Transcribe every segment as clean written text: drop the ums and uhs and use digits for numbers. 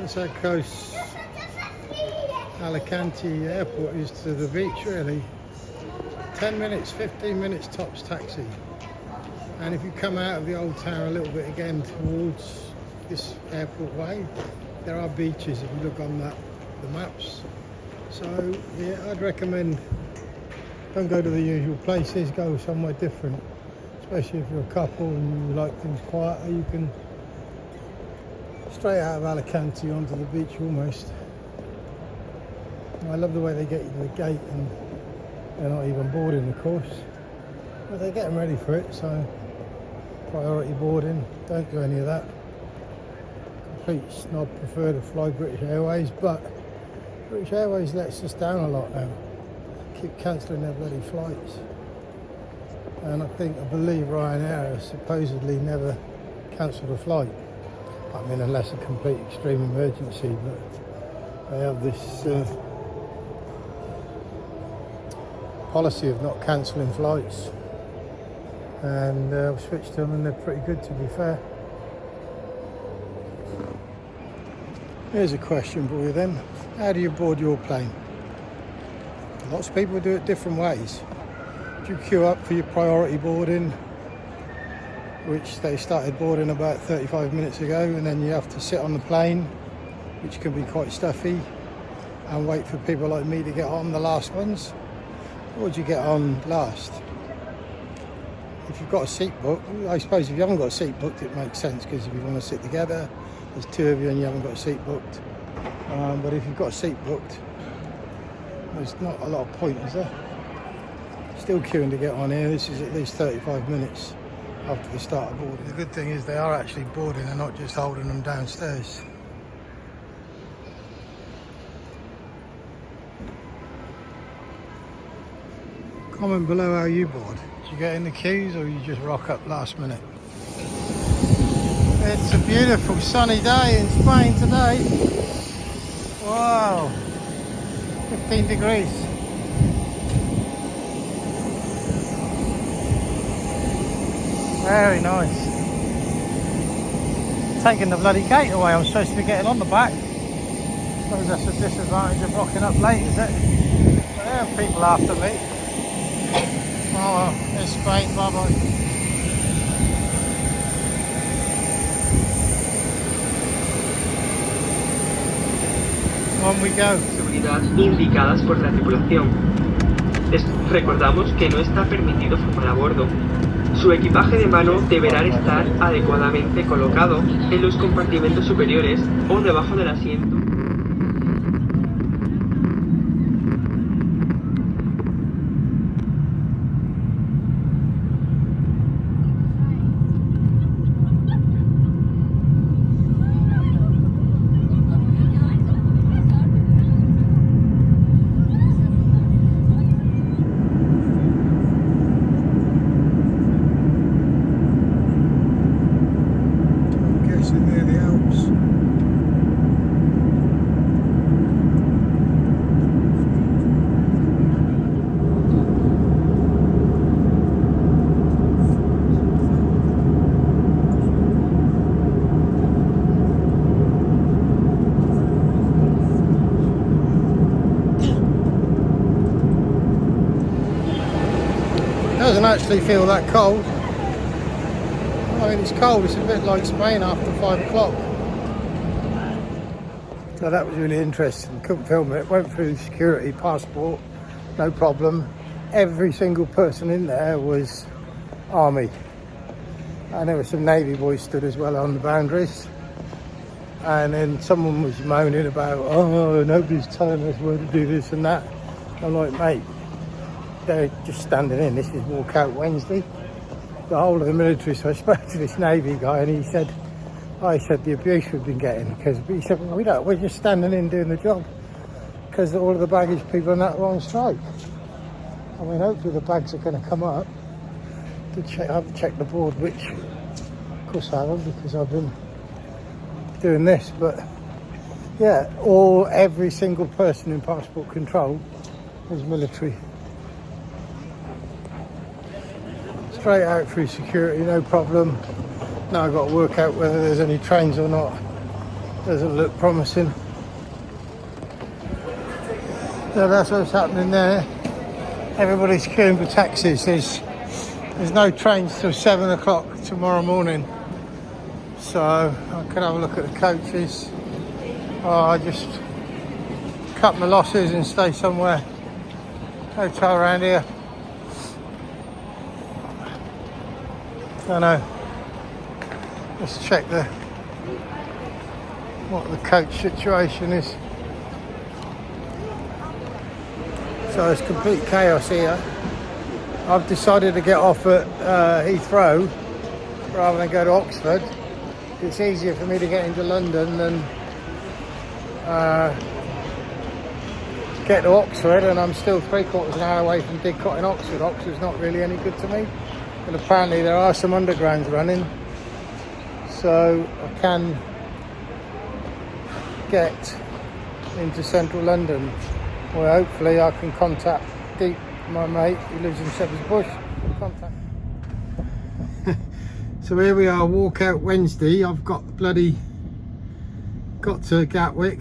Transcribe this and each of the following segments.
That's how close Alicante Airport is to the beach, really. 10 minutes, 15 minutes tops taxi. And if you come out of the old town a little bit again towards this airport way, there are beaches if you look on the maps. So yeah, I'd recommend don't go to the usual places, go somewhere different. Especially if you're a couple and you like things quieter, you can straight out of Alicante onto the beach almost. I love the way they get you to the gate and they're not even boarding, of course, but they're getting ready for it, so priority boarding, don't do any of that. Complete snob, prefer to fly British Airways, but British Airways lets us down a lot now. Keep cancelling their bloody flights. And I believe Ryanair has supposedly never cancelled a flight. I mean, unless a complete extreme emergency, but they have this policy of not cancelling flights. And I've switched to them and they're pretty good, to be fair. Here's a question for you then. How do you board your plane? Lots of people do it different ways. Do you queue up for your priority boarding, which they started boarding about 35 minutes ago, and then you have to sit on the plane, which can be quite stuffy, and wait for people like me to get on, the last ones? Or do you get on last? If you've got a seat booked, I suppose if you haven't got a seat booked it makes sense, because if you want to sit together, there's two of you and you haven't got a seat booked. But if you've got a seat booked, there's not a lot of point, is there? Still queuing to get on here. This is at least 35 minutes after the start of boarding. The good thing is they are actually boarding and not just holding them downstairs. Comment below how you board. Do you get in the queues or you just rock up last minute? It's a beautiful sunny day in Spain today. Wow, 15 degrees. Very nice. Taking the bloody gate away. I'm supposed to be getting on the back. I suppose that's a disadvantage of rocking up late, is it? But there are people after me. Oh well, it's Spain, bye bye. On we go. Seguridad indicadas por la tripulación. Recordamos que no está permitido fumar a bordo. Su equipaje de mano deberá estar adecuadamente colocado en los compartimentos superiores o debajo del asiento. Doesn't actually feel that cold. I mean, it's cold, it's a bit like Spain after 5 o'clock. So that was really interesting. Couldn't film it. Went through security, passport, no problem. Every single person in there was army. And there were some Navy boys stood as well on the boundaries. And then someone was moaning about, oh, nobody's telling us where to do this and that. I'm like, mate, they're just standing in. This is Walkout Wednesday. The whole of the military. So I spoke to this Navy guy and he said, the abuse we've been getting, because he said, well, we're just standing in doing the job because all of the baggage people are not on strike. I mean, hopefully the bags are going to come up. I haven't checked the board, which of course I haven't because I've been doing this, but yeah, every single person in passport control was military. Straight out through security, no problem. Now I've got to work out whether there's any trains or not. Doesn't look promising. So that's what's happening there. Everybody's queuing for taxis. There's no trains till 7 o'clock tomorrow morning. So I can have a look at the coaches. I just cut my losses and stay somewhere. Hotel around here. Don't know. Let's check what the coach situation is. So it's complete chaos here. I've decided to get off at Heathrow rather than go to Oxford. It's easier for me to get into London than get to Oxford, and I'm still 3/4 of an hour away from Didcot in Oxford. Oxford's not really any good to me, and apparently there are some undergrounds running, so I can get into central London, where hopefully I can contact Deep, my mate who lives in Shepherd's Bush. Contact. So here we are, walkout Wednesday. I've got to Gatwick,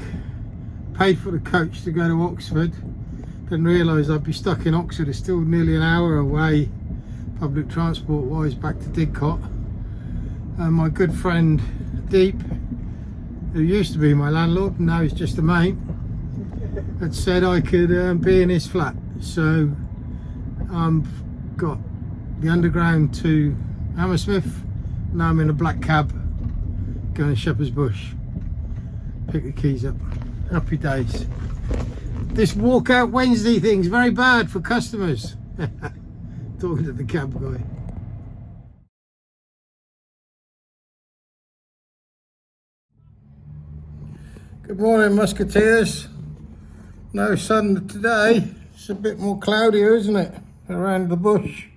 paid for the coach to go to Oxford. Didn't realise I'd be stuck in Oxford. It's still nearly an hour away, public transport wise, back to Didcot. And my good friend Deep, who used to be my landlord, now he's just a mate, had said I could be in his flat. So I've got the underground to Hammersmith. Now I'm in a black cab going to Shepherd's Bush. Pick the keys up. Happy days. This walkout Wednesday thing's very bad for customers. Talking to the cab guy. Good morning, Musketeers. No sun today. It's a bit more cloudier, isn't it, around the bush.